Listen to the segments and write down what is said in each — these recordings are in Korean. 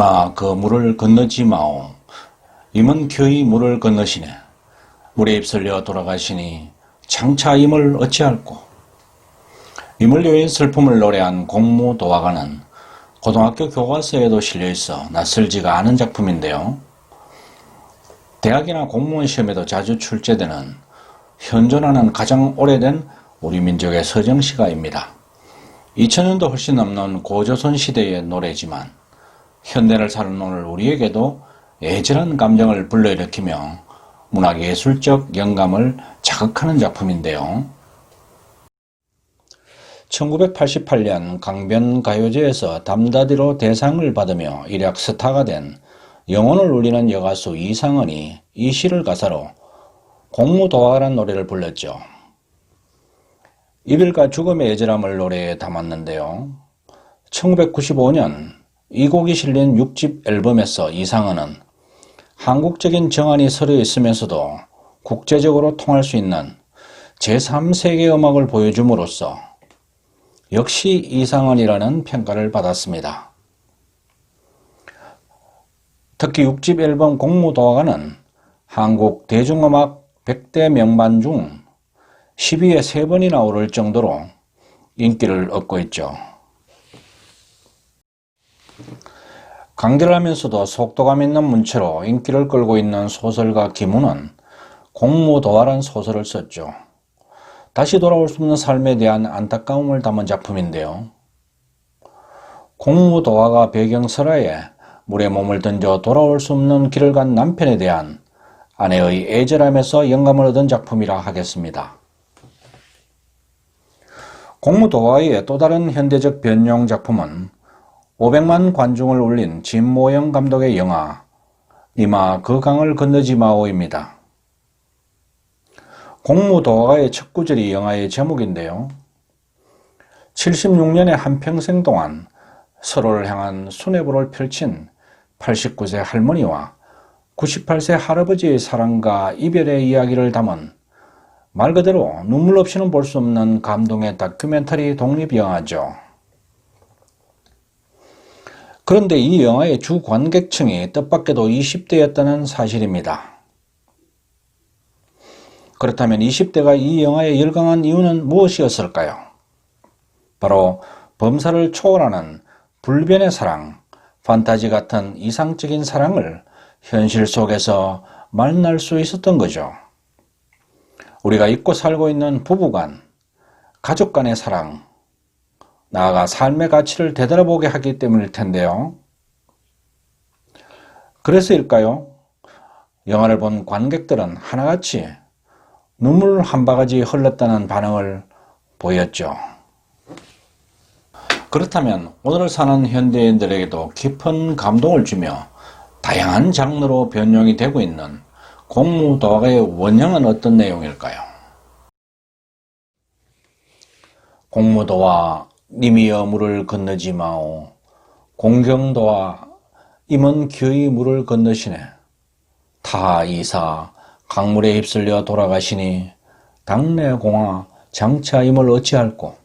이마 그 물을 건너지 마오. 임은 교이 물을 건너시네. 물에 휩쓸려 돌아가시니 장차 임을 어찌할꼬. 임을 위해 슬픔을 노래한 공무도화가는 고등학교 교과서에도 실려있어 낯설지가 않은 작품인데요. 대학이나 공무원 시험에도 자주 출제되는 현존하는 가장 오래된 우리 민족의 서정시가입니다. 2000년도 훨씬 넘는 고조선 시대의 노래지만 현대를 사는 오늘 우리에게도 애절한 감정을 불러일으키며 문학예술적 영감을 자극하는 작품인데요. 1988년 강변가요제에서 담다디로 대상을 받으며 일약 스타가 된 영혼을 울리는 여가수 이상은이 이 시를 가사로 공무도화라는 노래를 불렀죠. 이별과 죽음의 애절함을 노래에 담았는데요. 1995년 이 곡이 실린 6집 앨범에서 이상은은 한국적인 정안이 서려 있으면서도 국제적으로 통할 수 있는 제3세계 음악을 보여줌으로써 역시 이상은이라는 평가를 받았습니다. 특히 6집 앨범 공무도화가는 한국 대중음악 100대 명반 중 10위에 3번이나 오를 정도로 인기를 얻고 있죠. 강렬하면서도 속도감 있는 문체로 인기를 끌고 있는 소설가 김훈은 공무도화라는 소설을 썼죠. 다시 돌아올 수 없는 삶에 대한 안타까움을 담은 작품인데요. 공무도화가 배경설화에 물에 몸을 던져 돌아올 수 없는 길을 간 남편에 대한 아내의 애절함에서 영감을 얻은 작품이라 하겠습니다. 공무도화의 또 다른 현대적 변형 작품은 500만 관중을 울린 진모영 감독의 영화 이마 그 강을 건너지 마오입니다. 공무도화가의 첫 구절이 영화의 제목인데요. 76년의 한평생 동안 서로를 향한 수뇌부를 펼친 89세 할머니와 98세 할아버지의 사랑과 이별의 이야기를 담은 말 그대로 눈물 없이는 볼 수 없는 감동의 다큐멘터리 독립영화죠. 그런데 이 영화의 주 관객층이 뜻밖에도 20대였다는 사실입니다. 그렇다면 20대가 이 영화에 열광한 이유는 무엇이었을까요? 바로 범사를 초월하는 불변의 사랑, 판타지 같은 이상적인 사랑을 현실 속에서 만날 수 있었던 거죠. 우리가 잊고 살고 있는 부부간, 가족 간의 사랑, 나아가 삶의 가치를 되돌아보게 하기 때문일 텐데요. 그래서일까요? 영화를 본 관객들은 하나같이 눈물 한 바가지 흘렀다는 반응을 보였죠. 그렇다면 오늘 사는 현대인들에게도 깊은 감동을 주며 다양한 장르로 변형이 되고 있는 공무도화가의 원형은 어떤 내용일까요? 공무도화 님이여 물을 건너지 마오. 공경도화 임은 교이 물을 건너시네. 타이사 강물에 휩쓸려 돌아가시니 당내공화 장차 임을 어찌할꼬.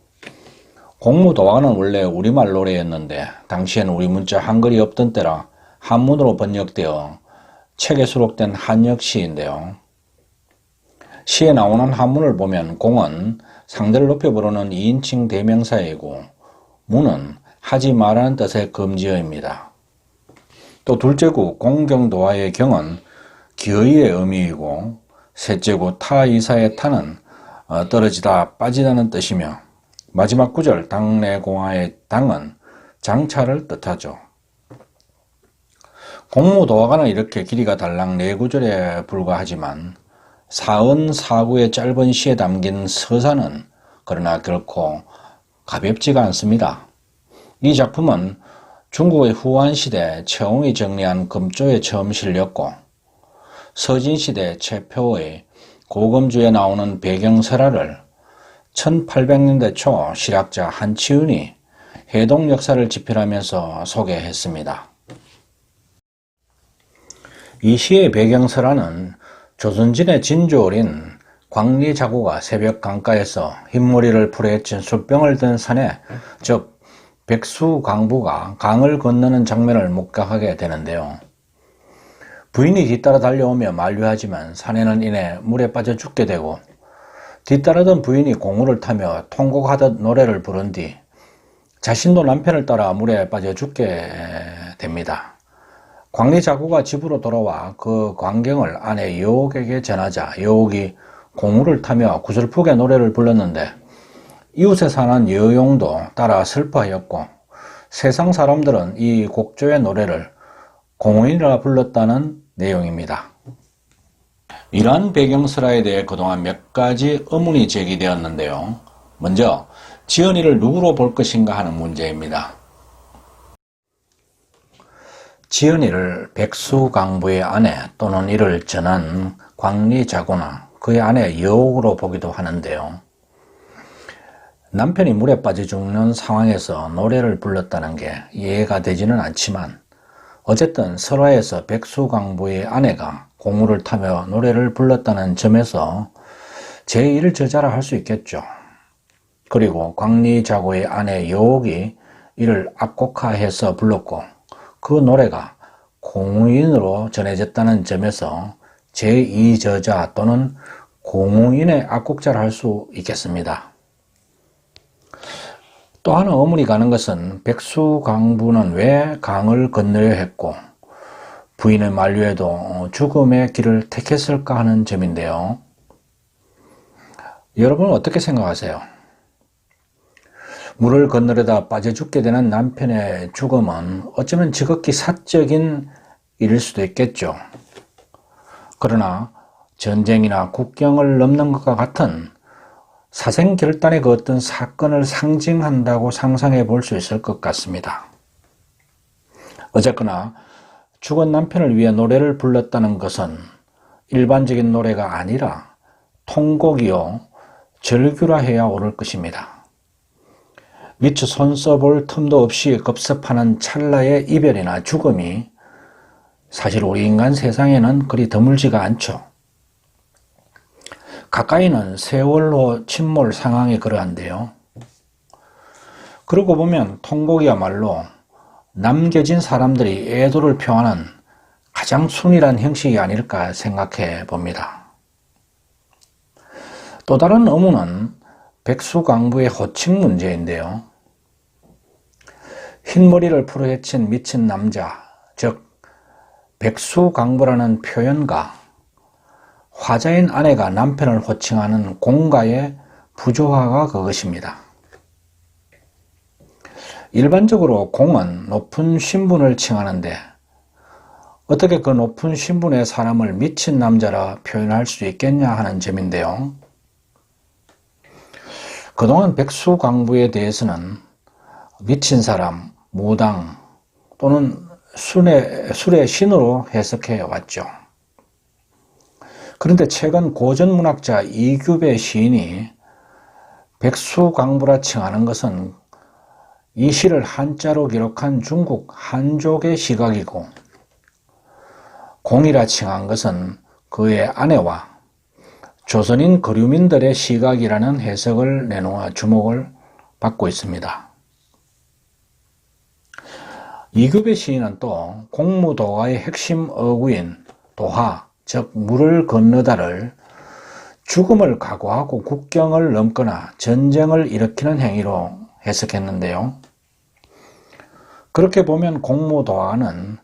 공무도화가는 원래 우리말 노래였는데 당시엔 우리 문자 한글이 없던 때라 한문으로 번역되어 책에 수록된 한역 시인데요. 시에 나오는 한문을 보면 공은 상대를 높여 부르는 2인칭 대명사이고 무는 하지 말라는 뜻의 금지어입니다. 또 둘째구 공경도화의 경은 기어이의 의미이고 셋째구 타이사의 타는 떨어지다 빠지다는 뜻이며 마지막 구절 당내공화의 당은 장차를 뜻하죠. 공무도화가는 이렇게 길이가 달랑 4구절에 불과하지만 사은사구의 짧은 시에 담긴 서사는 그러나 결코 가볍지가 않습니다. 이 작품은 중국의 후한시대 최홍이 정리한 금조에 처음 실렸고 서진시대 최표의 고금주에 나오는 배경설화를 1800년대 초 실학자 한치윤이 해동 역사를 집필하면서 소개했습니다. 이 시의 배경설화는 조선진의 진주어린 광리자구가 새벽 강가에서 흰머리를 풀에 헤친 숫병을 든 사내, 즉 백수강부가 강을 건너는 장면을 목격하게 되는데요. 부인이 뒤따라 달려오며 만류하지만 사내는 이내 물에 빠져 죽게 되고 뒤따르던 부인이 공우를 타며 통곡하듯 노래를 부른 뒤 자신도 남편을 따라 물에 빠져 죽게 됩니다. 광리자구가 집으로 돌아와 그 광경을 아내 여옥에게 전하자 여옥이 공우를 타며 구슬프게 노래를 불렀는데 이웃에 사는 여용도 따라 슬퍼하였고 세상 사람들은 이 곡조의 노래를 공우이라 불렀다는 내용입니다. 이러한 배경설화에 대해 그동안 몇 가지 의문이 제기되었는데요. 먼저 지연이를 누구로 볼 것인가 하는 문제입니다. 지연이를 백수강부의 아내 또는 이를 전한 광리자구나 그의 아내 여옥으로 보기도 하는데요. 남편이 물에 빠져 죽는 상황에서 노래를 불렀다는 게 이해가 되지는 않지만 어쨌든 설화에서 백수강부의 아내가 공우를 타며 노래를 불렀다는 점에서 제1저자라 할 수 있겠죠. 그리고 광리자구의 아내 여옥이 이를 악곡화해서 불렀고 그 노래가 공우인으로 전해졌다는 점에서 제2저자 또는 공우인의 악곡자라 할 수 있겠습니다. 또 하나 의문이 가는 것은 백수강부는 왜 강을 건너야 했고 부인의 만류에도 죽음의 길을 택했을까 하는 점인데요. 여러분은 어떻게 생각하세요? 물을 건너려다 빠져 죽게 되는 남편의 죽음은 어쩌면 지극히 사적인 일일 수도 있겠죠. 그러나 전쟁이나 국경을 넘는 것과 같은 사생결단의 그 어떤 사건을 상징한다고 상상해 볼 수 있을 것 같습니다. 어쨌거나 죽은 남편을 위해 노래를 불렀다는 것은 일반적인 노래가 아니라 통곡이요 절규라 해야 옳을 것입니다. 미처 손 써볼 틈도 없이 급습하는 찰나의 이별이나 죽음이 사실 우리 인간 세상에는 그리 드물지가 않죠. 가까이는 세월호 침몰 상황이 그러한데요. 그러고 보면 통곡이야말로 남겨진 사람들이 애도를 표하는 가장 순일한 형식이 아닐까 생각해 봅니다. 또 다른 의문은 백수강부의 호칭 문제인데요. 흰머리를 풀어헤친 미친 남자, 즉 백수강부라는 표현과 화자인 아내가 남편을 호칭하는 공가의 부조화가 그것입니다. 일반적으로 공은 높은 신분을 칭하는데 어떻게 그 높은 신분의 사람을 미친 남자라 표현할 수 있겠냐 하는 점인데요. 그동안 백수강부에 대해서는 미친 사람, 무당 또는 술의 신으로 해석해 왔죠. 그런데 최근 고전문학자 이규배 시인이 백수강부라 칭하는 것은 이 시를 한자로 기록한 중국 한족의 시각이고 공이라 칭한 것은 그의 아내와 조선인 거류민들의 시각이라는 해석을 내놓아 주목을 받고 있습니다. 이규배 시인은 또 공무도화의 핵심 어구인 도화, 즉 물을 건너다를 죽음을 각오하고 국경을 넘거나 전쟁을 일으키는 행위로 해석했는데요. 그렇게 보면 공무도화는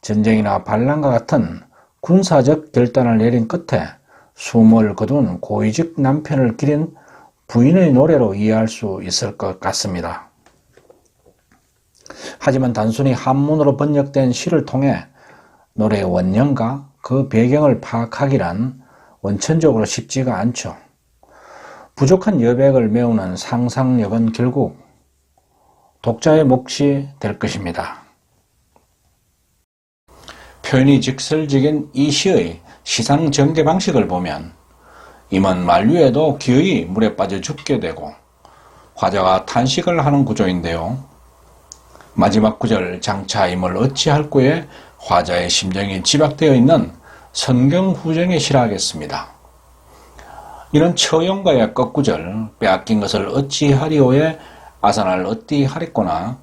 전쟁이나 반란과 같은 군사적 결단을 내린 끝에 숨을 거둔 고위직 남편을 기린 부인의 노래로 이해할 수 있을 것 같습니다. 하지만 단순히 한문으로 번역된 시를 통해 노래의 원형과 그 배경을 파악하기란 원천적으로 쉽지가 않죠. 부족한 여백을 메우는 상상력은 결국 독자의 몫이 될 것입니다. 표현이 직설적인 이 시의 시상 전개 방식을 보면 임은 만류에도 기어이 물에 빠져 죽게 되고 화자가 탄식을 하는 구조인데요. 마지막 구절 장차 임을 어찌할꼬에 화자의 심정이 집약되어 있는 선경후정에 실하겠습니다. 이런 처용과의 끝구절 빼앗긴 것을 어찌하리오에 아산할 어찌하랬구나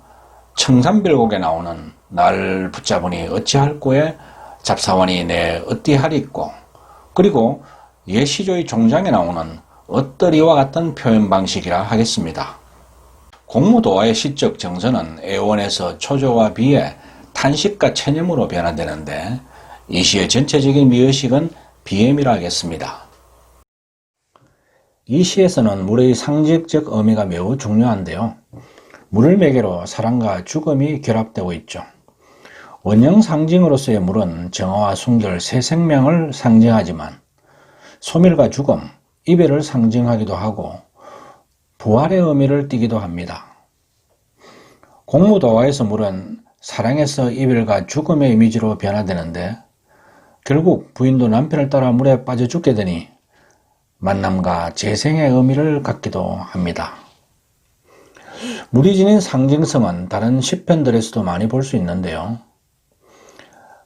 청산별곡에 나오는 날 붙잡으니 어찌할꼬에 잡사원이 내 어찌하리꼬, 그리고 예시조의 종장에 나오는 엇더리와 같은 표현 방식이라 하겠습니다. 공무도화의 시적 정서는 애원에서 초조와 비애, 탄식과 체념으로 변화되는데 이 시의 전체적인 미의식은 비엠이라 하겠습니다. 이 시에서는 물의 상징적 의미가 매우 중요한데요. 물을 매개로 사랑과 죽음이 결합되고 있죠. 원형 상징으로서의 물은 정화와 순결, 새 생명을 상징하지만 소멸과 죽음, 이별을 상징하기도 하고 부활의 의미를 띠기도 합니다. 공무도화에서 물은 사랑에서 이별과 죽음의 이미지로 변화되는데 결국 부인도 남편을 따라 물에 빠져 죽게 되니 만남과 재생의 의미를 갖기도 합니다. 물이 지닌 상징성은 다른 시편들에서도 많이 볼 수 있는데요.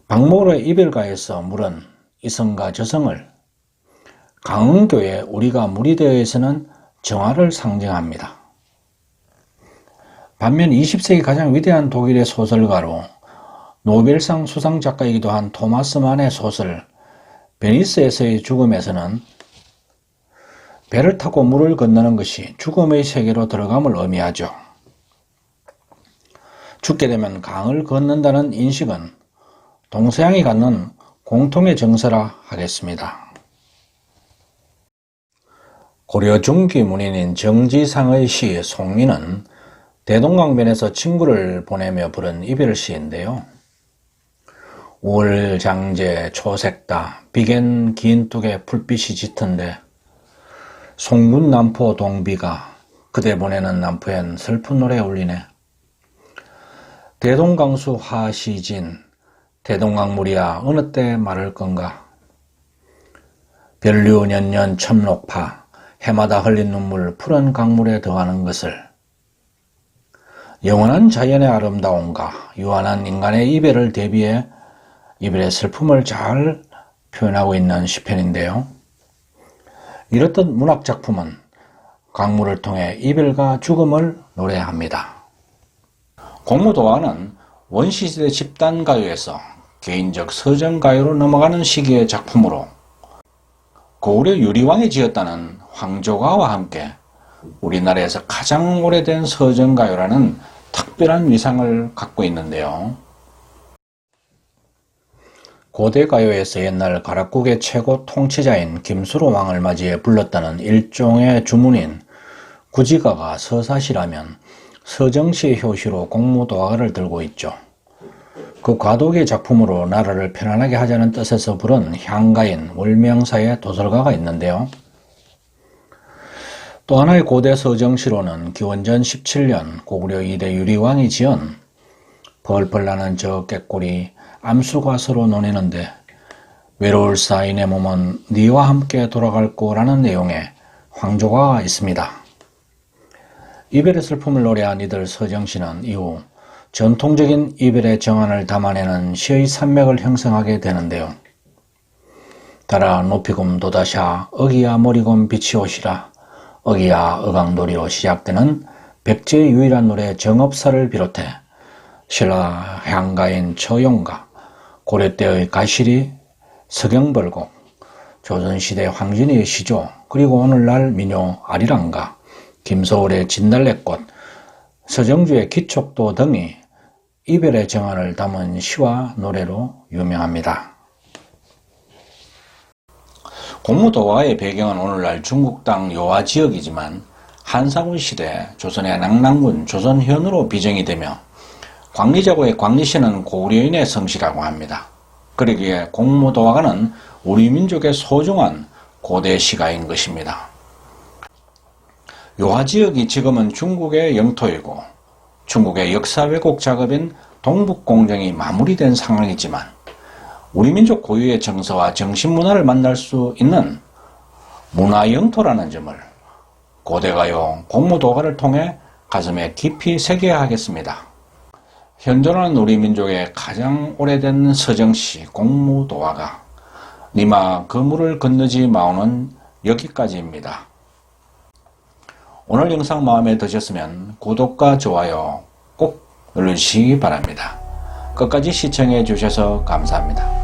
박모로의 이별가에서 물은 이성과 저성을, 강흥교의 우리가 물이 되어에서는 정화를 상징합니다. 반면 20세기 가장 위대한 독일의 소설가로 노벨상 수상 작가이기도 한 토마스 만의 소설 베니스에서의 죽음에서는 배를 타고 물을 건너는 것이 죽음의 세계로 들어감을 의미하죠. 죽게 되면 강을 건넌다는 인식은 동서양이 갖는 공통의 정서라 하겠습니다. 고려 중기 문인인 정지상의 시 송리는 대동강변에서 친구를 보내며 부른 이별시인데요. 우월장제 초색다 비겐 긴 뚝에 불빛이 짙은데 송군 남포 동비가 그대 보내는 남포엔 슬픈 노래 울리네. 대동강수 화시진 대동강물이야 어느 때 마를 건가. 별류 년년 첨록파 해마다 흘린 눈물 푸른 강물에 더하는 것을. 영원한 자연의 아름다움과 유한한 인간의 이별을 대비해 이별의 슬픔을 잘 표현하고 있는 시편인데요. 이렇듯 문학작품은 강물을 통해 이별과 죽음을 노래합니다. 공무도화는 원시시대 집단가요에서 개인적 서정가요로 넘어가는 시기의 작품으로 고구려 유리왕이 지었다는 황조가와 함께 우리나라에서 가장 오래된 서정가요라는 특별한 위상을 갖고 있는데요. 고대 가요에서 옛날 가락국의 최고 통치자인 김수로 왕을 맞이해 불렀다는 일종의 주문인 구지가가 서사시라면 서정시의 효시로 공무도화를 들고 있죠. 그 과도기의 작품으로 나라를 편안하게 하자는 뜻에서 부른 향가인 월명사의 도설가가 있는데요. 또 하나의 고대 서정시로는 기원전 17년 고구려 2대 유리왕이 지은 벌벌 나는 저 꾀꼬리 암수가 서로 논의는데 외로울 사이 내 몸은 네와 함께 돌아갈 거라는 내용의 황조가가 있습니다. 이별의 슬픔을 노래한 이들 서정시는 이후 전통적인 이별의 정환을 담아내는 시의 산맥을 형성하게 되는데요. 달아 높이곰 도다샤 어기야 머리곰 빛이 오시라 어기야 어강놀이로 시작되는 백제의 유일한 노래 정업사를 비롯해 신라 향가인 처용가, 고려 때의 가시리, 서경벌곡, 조선시대 황진이의 시조, 그리고 오늘날 민요 아리랑가, 김소월의 진달래꽃, 서정주의 기촉도 등이 이별의 정환을 담은 시와 노래로 유명합니다. 공무도화의 배경은 오늘날 중국 땅 요하 지역이지만 한사군 시대 조선의 낙랑군 조선현으로 비정이 되며 광리자고의 광리시는 고구려인의 성시라고 합니다. 그러기에 공무도화가는 우리 민족의 소중한 고대 시가인 것입니다. 요하 지역이 지금은 중국의 영토이고 중국의 역사 왜곡 작업인 동북공정이 마무리된 상황이지만 우리 민족 고유의 정서와 정신문화를 만날 수 있는 문화 영토라는 점을 고대가요 공무도화를 통해 가슴에 깊이 새겨야 하겠습니다. 현존하는 우리 민족의 가장 오래된 서정시 공무도화가 니마 그물을 건너지 마오는 여기까지입니다. 오늘 영상 마음에 드셨으면 구독과 좋아요 꼭 눌러주시기 바랍니다. 끝까지 시청해 주셔서 감사합니다.